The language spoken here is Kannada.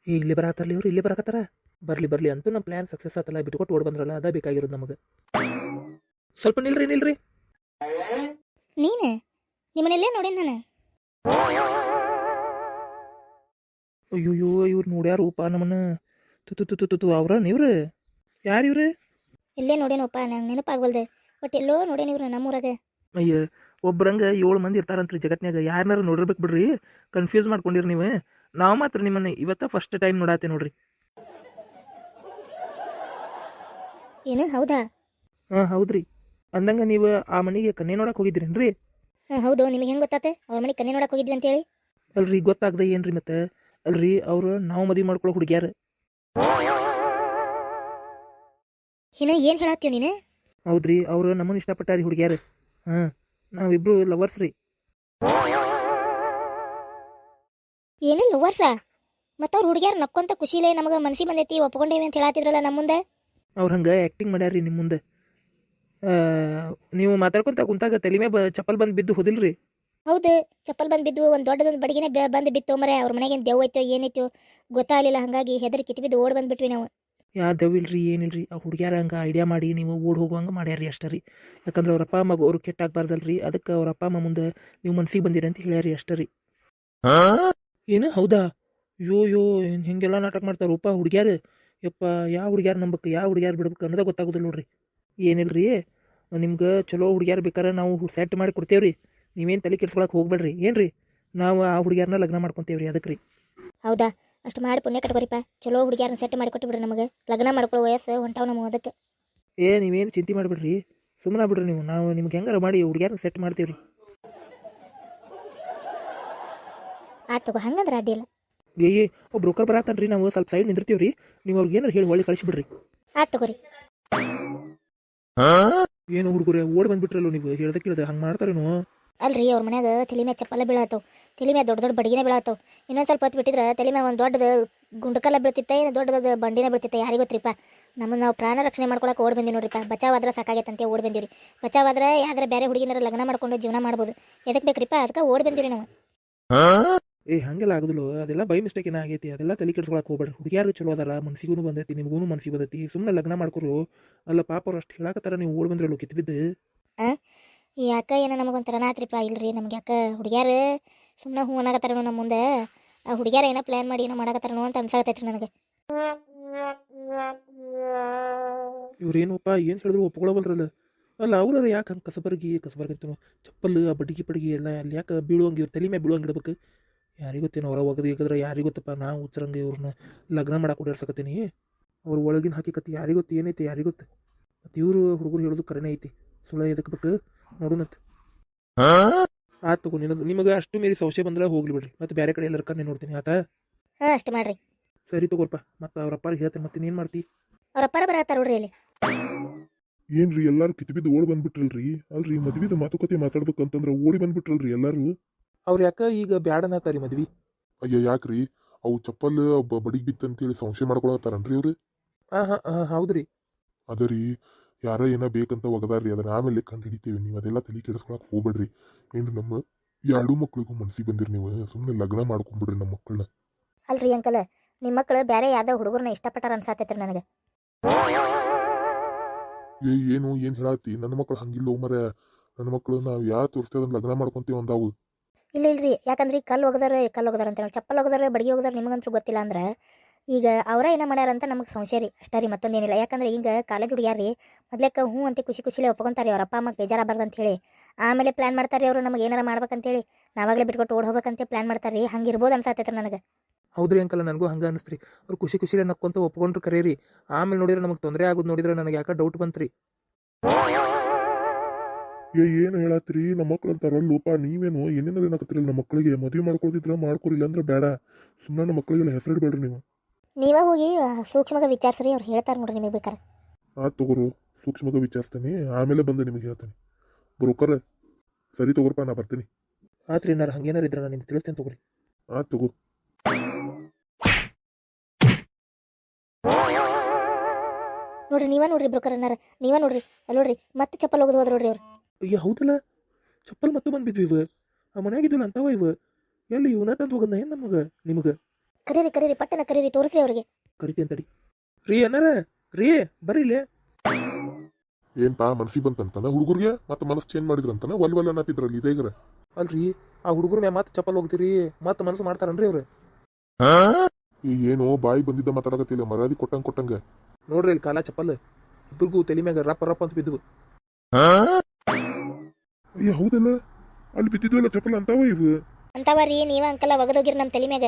ಇಲ್ಲೇ ಬರತ್ತಾರಲ್ಲ ಇವ್ರು, ಇಲ್ಲೇ ಬರಕತ್ತಾರ. ಬರ್ಲಿ ಬರ್ಲಿ ಅಂತೂ ನಮ್ಮ ಪ್ಲಾನ್ ಸಕ್ಸಸ್ ಆತಲ್ಲ, ಬಿಟ್ಕೊಟ್ಟು ಓಡ್ ಬಂದ್ರಲ್ಲ, ಅದ ಬೇಕಾಗಿರೋದು ನಮಗೆ. ಸ್ವಲ್ಪ ನಿಲ್ರಿ ನಿಲ್ರಿ. ನೀನು ನಿಮ್ಮನೆಲ್ಲೇ ನೋಡೇನು ನಾನು. ಅಯ್ಯೋಯ್ಯೋ, ಇವ್ರು ನೋಡ್ಯಾರೂಪ ನಮ್ಮನ್ನ. ತುತ್ತು ತುತ್ತು ತುತ್ತು ಅವ್ರ ನೀವ್ರು? ಯಾರು ಇವ್ರು? ಎಲ್ಲೇ ನೋಡೇನಪ್ಪ, ನಂಗೆ ನೆನಪಾಗವಲ್ದೆ. ಬಟ್ ಎಲ್ಲೋ ನೋಡೇನಿ ಇವ್ರು ನಮ್ಮೂರಾಗ. ಅಯ್ಯ, ಒಬ್ರಂಗ 7 ಮಂದಿ ಇರ್ತಾರಂತ್ರಿ ಜಗತ್ನ್ಯಾಗ, ಯಾರನ್ನಾರು ನೋಡಿರ್ಬೇಕು ಬಿಡ್ರಿ. ಕನ್ಫ್ಯೂಸ್ ಮಾಡ್ಕೊಂಡಿರಿ ನೀವು. ನಾವು ಮಾತ್ರ ನಿಮ್ಮನ್ನ ಇವತ್ತ ಫಸ್ಟ್ ಟೈಮ್ ನೋಡಾತೆ ನೋಡ್ರಿ. ಏನು ಹೌದಾ? ಹಾಂ ಹೌದ್ರಿ. ಅಂದಂಗ ನೀವು ಆ ಮನೆಗೆ ಕನ್ಯೆ ನೋಡಕ್ಕೆ ಹೋಗಿದ್ರೇನ್ರಿ? ಹಾಂ ಹೌದು. ನಿಮಗೆ ಹೆಂಗೆ ಗೊತ್ತಾತೆ ಅವ್ರ ಮನೆ ಕನ್ಯೆ ನೋಡಕ್ಕೆ ಹೋಗಿದ್ವಿ ಅಂತೇಳಿ? ಅಲ್ರಿ ಗೊತ್ತಾಗ್ದ ಏನ್ರಿ ಮತ್ತೆ? ಅಲ್ರಿ ಅವ್ರು ನಾವು ಮದುವೆ ಮಾಡ್ಕೊಳ್ಳೋ ಹುಡುಗ್ಯಾರ. ಏನೋ ಏನು ಹೇಳತ್ತೀವ ನೀನು? ಹೌದ್ರಿ, ಅವ್ರು ನಮ್ಮನ್ನ ಇಷ್ಟಪಟ್ಟಾರಿ ಹುಡುಗ್ಯಾರ. ಹಾಂ, ನಾವಿಬ್ರು ಲವರ್ಸ್ ರೀ. ಏನಿಲ್ಲ ವರ್ಷ ಮತ್ತು ಅವ್ರು ಹುಡುಗ್ಯಾರ ನಕ್ಕೊಂತ ಖುಷಿಲೇ ನಮಗೆ ಮನಸ್ಸಿಗೆ ಬಂದೈತಿ ಒಪ್ಕೊಂಡೇವಿ ಅಂತ ಹೇಳತ್ತಿದ್ರಲ್ಲ ನಮ್ಮ ಮುಂದೆ. ಅವ್ರು ಹಂಗೆ ಆ್ಯಕ್ಟಿಂಗ್ ಮಾಡ್ಯಾರ್ರಿ ನಿಮ್ಮ ಮುಂದೆ. ನೀವು ಮಾತಾಡ್ಕೊಂತ ಕುಂತಾಗ ತಲೆ ಮೇಲೆ ಚಪ್ಪಲ್ ಬಂದು ಬಿದ್ದು ಹೋದಿಲ್ರಿ? ಹೌದು, ಚಪ್ಪಲ್ ಬಂದು ಬಿದ್ದು ಒಂದು ದೊಡ್ಡದೊಂದು ಬಡಗಿನೇ ಬಂದು ಬಿತ್ತು ಮರೆ. ಅವ್ರ ಮನೆಗೇನು ದೆವ್ವ ಐತೋ ಏನೈತೋ ಗೊತ್ತಾಗಲಿಲ್ಲ. ಹಾಗಾಗಿ ಹೆದರಿ ಕಿತ್ತು ಬಿದ್ದು ಓಡ್ ಬಂದುಬಿಟ್ವಿ ನಾವು. ಯಾ ದೆವ್ವಿಲ್ರಿ, ಏನಿಲ್ರಿ. ಆ ಹುಡುಗ್ಯಾರ ಹಂಗೆ ಐಡಿಯಾ ಮಾಡಿ ನೀವು ಓಡ್ ಹೋಗುವಂಗೆ ಮಾಡ್ಯಾರಿ ಅಷ್ಟೇ ರೀ. ಯಾಕಂದ್ರೆ ಅವ್ರ ಅಪ್ಪ ಅಮ್ಮಗೆ ಅವ್ರು ಕೆಟ್ಟಾಗಬಾರ್ದಲ್ರಿ, ಅದಕ್ಕೆ ಅವ್ರ ಅಪ್ಪ ಅಮ್ಮ ಮುಂದೆ ನೀವು ಮನ್ಸಿಗೆ ಬಂದಿರಿ ಅಂತ ಹೇಳ್ಯಾರಿ ಅಷ್ಟೇ ರೀ. ಏನು ಹೌದಾ? ಯೋ ಯೋ, ಹಿಂಗೆಲ್ಲ ನಾಟಕ ಮಾಡ್ತಾರೆ ಉಪ್ಪ ಹುಡುಗ್ಯಾರ. ಯಪ್ಪ, ಯಾವ ಹುಡುಗ್ಯಾರ ನಂಬಕ್ಕೆ ಯಾವ ಹುಡುಗ್ಯಾರ ಬಿಡ್ಬೇಕು ಅನ್ನೋದೇ ಗೊತ್ತಾಗೋದಿಲ್ಲ ನೋಡ್ರಿ. ಏನಿಲ್ರಿ, ನಿಮ್ಗೆ ಚಲೋ ಹುಡುಗ್ಯಾರ ಬೇಕಾರೆ ನಾವು ಸೆಟ್ ಮಾಡಿ ಕೊಡ್ತೇವ್ರಿ. ನೀವೇನು ತಲೆ ಕೆಡ್ಸ್ಕೊಳಕ್ಕೆ ಹೋಗ್ಬೇಡ್ರಿ. ಏನ್ರಿ, ನಾವು ಆ ಹುಡುಗ್ಯಾರನ್ನ ಲಗ್ನ ಮಾಡ್ಕೊತೇವ್ರಿ. ಅದಕ್ಕೆ ರೀ. ಹೌದಾ? ಅಷ್ಟು ಮಾಡಿ ಪುಣ್ಯ ಕಟ್ಕೋರಿಪ್ಪ. ಚಲೋ ಹುಡುಗ್ಯಾರನ್ನ ಸೆಟ್ ಮಾಡಿ ಕೊಟ್ಟು ಬಿಡ್ರಿ. ನಮಗೆ ಲಗ್ನ ಮಾಡ್ಕೊಳ್ಳೋ ವಯಸ್ಸು ಹೊಂಟಾವ್ ನಮಗೆ. ಅದಕ್ಕೆ ನೀವೇನು ಚಿಂತೆ ಮಾಡಿಬಿಡ್ರಿ, ಸುಮ್ಮನೆ ಬಿಡ್ರಿ ನೀವು. ನಾವು ನಿಮ್ಗೆ ಹೆಂಗಾರ ಮಾಡಿ ಹುಡುಗ್ಯಾರನ್ನ ಸೆಟ್ ಮಾಡ್ತೀವ್ರಿ. ಆಯ್ತು ತಗೋ, ಹಂಗಂದ್ರೆ ಅಡ್ಡಿಲ್ಲ. ಬ್ರೋಕರ್ ಬರತ್ತಾನ್ರಿ, ನಾವು ಸ್ವಲ್ಪ ಸೈಡ್ ನಿಂದಿರ್ತೀವ್ರಿ. ನೀವು ಅವ್ರಿಗೆ ಏನಾರು ಹೇಳಿ ಒಳ್ಳೆ ಕಳಿಸಿಬಿಡ್ರಿ. ಆಯ್ತು ತಗೋರಿ. ಏನು ಹುಡುಗರೇ ಓಡ್ ಬಂದ್ಬಿಟ್ರಲ್ಲ ನೀವು, ಹೇಳ್ದ ಕೇಳ್ದೆ ಹಂಗೆ ಮಾಡ್ತಾರೇನು? ಅಲ್ರಿ, ಅವ್ರ ಮನ್ಯಾಗ ತಲೆ ಮೇಲೆ ಚಪ್ಪಲ್ಲ ಬೀಳಾತವ್, ತಲೆ ಮೇಲೆ ದೊಡ್ಡ ದೊಡ್ಡ ಬಡಗಿನೇ ಬೀಳಾತವ್. ಇನ್ನೊಂದು ಸ್ವಲ್ಪ ಹೊತ್ತು ಬಿಟ್ಟಿದ್ರೆ ತಲೆ ಮೇಲೆ ಒಂದು ದೊಡ್ಡದು ಗುಂಡಕಲ್ಲ ಬೀಳ್ತಿತ್ತ, ಏನು ದೊಡ್ಡದು ಬಂಡಿನೇ ಬೀಳ್ತಿತ್ತ, ಯಾರಿಗೆ ಗೊತ್ತಿರಿಪ್ಪ. ನಮ್ಮನ್ನು ನಾವು ಪ್ರಾಣ ರಕ್ಷಣೆ ಮಾಡ್ಕೊಳಕ್ಕೆ ಓಡ್ ಬಂದಿ ನೋಡ್ರಿಪ್ಪ. ಬಚಾವಾದ್ರೆ ಸಾಕಾಗೈತಂತೆ ಓಡ್ ಬಂದಿರಿ. ಬಚಾವಾದ್ರೆ ಯಾವ್ದಾರ ಬೇರೆ ಹುಡುಗಿನಾರ ಲಗ್ನ ಮಾಡ್ಕೊಂಡು ಜೀವನ ಮಾಡ್ಬೋದು. ಎದಕ್ಕೆ ಬೇಕ್ರಿಪ್ಪ? ಅದಕ್ಕೆ ಓಡ್ ಬಂದಿರಿ ನಾವು. ಹಂಗೆಲ್ಲ ಆಗುದಿಲ್ಲ, ಅದೆಲ್ಲ ಬೈ ಮಿಸ್ಟೇಕ್ ಏನ ಆಗೈತಿ. ಅದೆಲ್ಲ ತಲೆ ಕೆಡ್ಸ್ಕೊಳಕ್ಕೆ ಹೋಗ್ಬೇಡ್ರಿ. ಹುಡುಗ್ಯಾರು ಚಲೋ ಅದಲ್ಲ, ಮನ್ಸಿಗೂ ಬಂದೈತಿ, ನಿಮಗೂ ಮನ್ಸಿಗೆ ಬಂದೈತಿ. ಸುಮ್ಮನೆ ಲಗ್ನ ಮಾಡ್ಕೊರು. ಅಲ್ಲ ಪಾಪ ಅವ್ರು ಅಷ್ಟು ಹೇಳಕತ್ತಾರ, ನೀವು ಓಡ್ ಬಂದ್ರಲ್ಲ ಕಿತ್ತು ಬಿದ್ದು. ಯಾಕ ಏನೋ ನಮಗೊಂಥರ ನಾತ್ರಿಪ್ಪ. ಇಲ್ರಿ, ನಮ್ಗೆ ಯಾಕೆ ಹುಡುಗ್ಯಾರು ಸುಮ್ಮನೆ ಹೂ ಅನ್ನಕತ್ತಾರನು ನಮ್ಮ ಮುಂದೆ. ಆ ಹುಡುಗ್ಯಾರ ಏನೋ ಪ್ಲ್ಯಾನ್ ಮಾಡಿ ಏನೋ ಮಾಡಕತ್ತಾರನು ಅಂತ ಅನ್ಸಾಕತ್ತೈತ್ರಿ ನನಗೆ. ಇವ್ರೇನಪ್ಪ ಏನು ಹೇಳಿದ್ರು ಒಪ್ಕೊಳ್ಳೋವಲ್ರಲ್ಲ. ಅಲ್ಲ ಅವ್ರ ಯಾಕೆ ಹಂಗೆ ಕಸಬರ್ಗಂತ ಚಪ್ಪಲ್ ಆ ಬಡ್ಗಿ ಪಡ್ಗಿ ಎಲ್ಲ ಅಲ್ಲಿ ಯಾಕೆ ಬೀಳುವಂಗೆ, ಇವ್ರ ತಲೆ ಮೇಲೆ ಬೀಳುವಂಗೆ ಇಡ್ಬೇಕು? ಯಾರಿಗೊತ್ತೇನೋ ಹೊರ ಒಗದು ಈಗದ್ರೆ ಯಾರಿಗೊತ್ತಪ್ಪ. ನಾವು ಉಚ್ಚರಂಗೆ ಇವ್ರನ್ನ ಲಗ್ನ ಮಾಡಕ್ಕೆ ಓಡಾಡ್ಸಕತ್ತೀನಿ. ಅವ್ರ ಒಳಗಿನ ಹಾಕಿಕತ್ತಿ ಯಾರಿಗೊತ್ತು ಏನೈತಿ, ಯಾರಿಗೊತ್ತು. ಮತ್ತು ಇವರು ಹುಡುಗರು ಹೇಳೋದು ಕರೆನೇ ಐತಿ, ಸುಳ್ಳ ಎದಕ್ಕೆ ಬೇಕು ನೋಡೋಣಂತ. ಆಯ್ತು ತಗೋ, ನಿಮಗೆ ಅಷ್ಟು ಮೀರಿ ಸಂಶಯ ಬಂದ್ರೆ ಹೋಗ್ಲಿ ಬಿಡ್ರಿ. ಮತ್ತೆ ಬೇರೆ ಕಡೆ ಎಲ್ಲರ ಕಣ್ಣೆ ನೋಡ್ತೀನಿ. ಆತಾ? ಹಾಂ, ಅಷ್ಟು ಮಾಡ್ರಿ. ಸರಿ ತಗೋರ್ಪ. ಮತ್ತು ಅವ್ರ ಅಪ್ಪಾರಿಗೆ ಹೇಳ್ತೇನೆ. ಮತ್ತೆ ಏನು ಮಾಡ್ತಿ? ಅವ್ರ ಅಪ್ಪಾರ ಬರತ್ತಾರ ನೋಡ್ರಿ ಇಲ್ಲಿ. ಏನ್ರಿ ಎಲ್ಲಾರು ಕಿತ್ಬಿದ್ದು ಓಡಿ ಬಂದ್ಬಿಟ್ರಲ್ರಿ? ಅಲ್ರಿ ಮದ್ವಿದ ಮಾತುಕತೆ ಮಾತಾಡ್ಬೇಕಂತಂದ್ರ ಓಡಿ ಬಂದ್ಬಿಟ್ರಲ್ರಿ ಎಲ್ಲಾರು? ಅವ್ರು ಯಾಕೆ ಈಗ ಬ್ಯಾಡನತ್ತಾರಿ ಮದ್ವಿ? ಅಯ್ಯ ಯಾಕ್ರಿ? ಅವು ಚಪ್ಪಲ್ ಬಡಿಗೆ ಬಿತ್ತಂತೇಳಿ ಸಂಶಯ ಮಾಡ್ಕೊಳತ್ತಾರನ್ರಿ ಅವ್ರು? ಹೌದ್ರಿ. ಅದರಿ ಯಾರ ಏನ ಬೇಕಂತ ಒಗದಾರ್ರಿ, ಅದನ್ನ ಆಮೇಲೆ ಕಂಡು ಹಿಡಿತೀವಿ. ನೀವು ಅದೆಲ್ಲ ತಲೆ ಕೆಡಿಸ್ಕೊಳಕ್ ಹೋಗ್ಬೇಡ್ರಿ. ಏನ್ರಿ ನಮ್ಮ 2 ಮಕ್ಳಿಗೂ ಮನ್ಸಿಗೆ ಬಂದಿರಿ, ನೀವು ಸುಮ್ಮನೆ ಲಗ್ನ ಮಾಡ್ಕೊಂಡ್ಬಿಡ್ರಿ ನಮ್ಮ ಮಕ್ಕಳನ್ನ. ಅಲ್ರಿ ಅಂಕಲ್, ನಿಮ್ಮ ಮಕ್ಕಳು ಬೇರೆ ಯಾವ್ದೋ ಹುಡುಗರನ್ನ ಇಷ್ಟಪಟ್ಟಾರ ಅನ್ಸಾತೈತ್ರಿ ನನಗೆ. ಏನು ಹೇಳಾತಿ? ನನ್ನ ಮಕ್ಳು ಹಂಗಿಲ್ಲ ಮರ. ನನ್ನ ಮಕ್ಳು ನಾವು ಯಾವ ತೋರಿಸ್ತೇವೆ ಲಗ್ನ ಮಾಡ್ಕೊಂತೀವಿ ಅಂದಾವು. ಇಲ್ರಿ, ಯಾಕಂದ್ರೆ ಕಲ್ಲು ಒಗದಾರ ಅಂತ ಹೇಳಿ ಚಪ್ಪಲ್ ಒಗದಾರ ಬಡಗಿ ಒಗದಾರ ನಿಮಗಂತೂ ಗೊತ್ತಿಲ್ಲ. ಅಂದ್ರೆ ಈಗ ಅವರ ಏನೋ ಮಾಡ್ಯಾರ ಅಂತ ನಮಗೆ ಸಂಶಯ ರೀ, ಅಷ್ಟೇ ರೀ, ಮತ್ತೊಂದೇನಿಲ್ಲ. ಯಾಕಂದ್ರೆ ಈಗ ಕಾಲೇಜ್ ಹುಡುಗ್ಯಾರ್ರಿ ಮೊದ್ಲೇಕ ಹ್ಞೂ ಅಂತ ಖುಷಿಲೇ ಒಪ್ಕೊಂತಾರೆ. ಅವ್ರ ಅಪ್ಪ ಅಮ್ಮಗೆ ಬೇಜಾರಾಗಬಾರ್ದು ಅಂತ ಹೇಳಿ ಆಮೇಲೆ ಪ್ಲಾನ್ ಮಾಡ್ತಾರೆ ಅವರು. ನಮಗೆ ಏನಾರ ಮಾಡ್ಬೇಕಂತೇಳಿ ನಾವಾಗಲೇ ಬಿಟ್ಕೊಟ್ಟು ಓಡ್ ಹೋಗ್ಬೇಕಂತ ಪ್ಲಾನ್ ಮಾಡ್ತಾರೆ ರೀ. ಹಂಗಿರ್ಬೋದು ಅನ್ಸಾತೈತ್ರಿ ನನಗೆ. ಹೌದ್ರಿ ಅಂಕಲ್, ನನಗೂ ಹಂಗೆ ಅನಿಸ್ತ್ರಿ. ಅವ್ರು ಖುಷಿಲೇ ನಕ್ಕೊಂತ ಒಪ್ಕೊಂಡ್ರು ಕರೀರಿ. ಆಮೇಲೆ ನೋಡಿದ್ರೆ ನಮಗೆ ತೊಂದರೆ ಆಗೋದು ನೋಡಿದ್ರೆ ನನಗೆ ಯಾಕೆ ಡೌಟ್ ಬಂತ್ರಿ. ಏನು ಹೇಳತ್ರಿ? ನಮ್ಮ ಮಕ್ಳು ಅಂತಾರಲ್ಲೋಪ, ನೀವೇನು ಏನೇನಾರು ಏನಾಕತ್ತಿರಲ್ಲ. ನಮ್ಮ ಮಕ್ಕಳಿಗೆ ಮದುವೆ ಮಾಡ್ಕೊಳ್ತಿದ್ರ ಮಾಡ್ಕೊರಿಲ್ಲ ಅಂದ್ರೆ ಬೇಡ. ಸುಮ್ಮನೆ ನಮ್ಮ ಮಕ್ಕಳಿಗೆಲ್ಲ ಹೆಸರಿಡ್ಬೇಡ್ರಿ ನೀವು. ನೀವೇ ಹೋಗಿ ಸೂಕ್ಷ್ಮಗ ವಿಚಾರಿಸ್ರಿ, ಅವ್ರು ಹೇಳ್ತಾರೆ ನೋಡ್ರಿ ನಿಮಗೆ ಬೇಕಾರೆ. ತಗೋರು, ಸೂಕ್ಷ್ಮಗ ವಿಚಾರಿಸ್ತೇನೆ, ಆಮೇಲೆ ಬಂದು ನಿಮಗೆ ಹೇಳ್ತೇನೆ. ಬ್ರೋಕರ್ ಸರಿ ತಗೋರಪ್ಪ, ನಾ ಬರ್ತೀನಿ. ಆತ್ರಿ, ಏನಾರು ಹಂಗೇನಾರು ಇದ್ರೆ ನಾನು ನಿಮ್ಗೆ ತಿಳಿಸ್ತೇನೆ ತಗೋರಿ. ತಗೋ. ನೋಡ್ರಿ, ನೀವೇ ನೋಡ್ರಿ ಬ್ರೋಕರ್ ಅನ್ನಾರ, ನೀವೇ ನೋಡ್ರಿ. ಅಲ್ಲಿ ನೋಡ್ರಿ, ಮತ್ತೆ ಚಪ್ಪಲ್ ಹೋಗೋದು ಹೋದ್ರು ನೋಡ್ರಿ ಅವ್ರು. ಅಯ್ಯ ಹೌದಲ್ಲ, ಚಪ್ಪಲ್ ಮತ್ತು ಬಂದ್ಬಿದ್ವು ಇವು. ಆ ಮನೆಯಾಗಿದ್ವಲ್ಲ ಅಂತವ ಇವು. ಎಲ್ಲಿ ಇವನ ತಂದು ಹೋಗದ ಏನು ನಮಗೆ ನಿಮಗೆ? ಕರೀರಿ ಕರೀರಿ ಪಟ್ಟನ ಕರೀರಿ ತೋರಿಸ್ರಿ ಅವ್ರಿಗೆ. ಕರಿತೀನಿ ತಡಿ. ರೀ ಅನ್ನಾರ ರೀ ಬರ್ರಿ ಇಲ್ಲೇ. ಏನ್ಪಾ ಮನ್ಸಿಗೆ ಬಂತಂತಾನ ಹುಡುಗರಿಗೆ ಮತ್ತೆ ಮನಸ್ಸು ಚೇಂಜ್ ಮಾಡಿದ್ರಂತಾನ ಒಲ್ ಅನ್ನತ್ತಿದ್ರಲ್ಲಿ ಇದೇಗ್ರ. ಅಲ್ರಿ ಆ ಹುಡುಗರು ಮ್ಯಾ ಮತ್ತೆ ಚಪ್ಪಲ್ ಹೋಗ್ತೀರಿ ಮತ್ತೆ ಮನಸ್ಸು ಮಾಡ್ತಾರನ್ರಿ ಅವ್ರು. ಈಗ ಏನು ಬಾಯಿ ಬಂದಿದ್ದ ಮಾತಾಡಕತ್ತಿಲ್ಲ, ಮರ್ಯಾದೆ ಕೊಟ್ಟಂಗ. ನೋಡ್ರಿ ಇಲ್ಲಿ ಕಾಲ ಚಪ್ಪಲ್ ಇಬ್ಬರಿಗೂ ತಲೆ ಮ್ಯಾಗ ರಪ್ಪ ರಪ್ಪ ಅಂತ ಬಿದ್ವು. ಅಯ್ಯ ಹೌದಲ್ಲ, ಅಲ್ಲಿ ಬಿದ್ದಿದ್ವಲ್ಲ ಚಪ್ಪಲ್ ಅಂತಾವ ಇವು. ಅಂತಾವ ರೀ ನೀವ ಅಂಕಲ ಒಗದೋಗಿರಿ ನಮ್ಮ ತಲೆ ಮ್ಯಾಗ.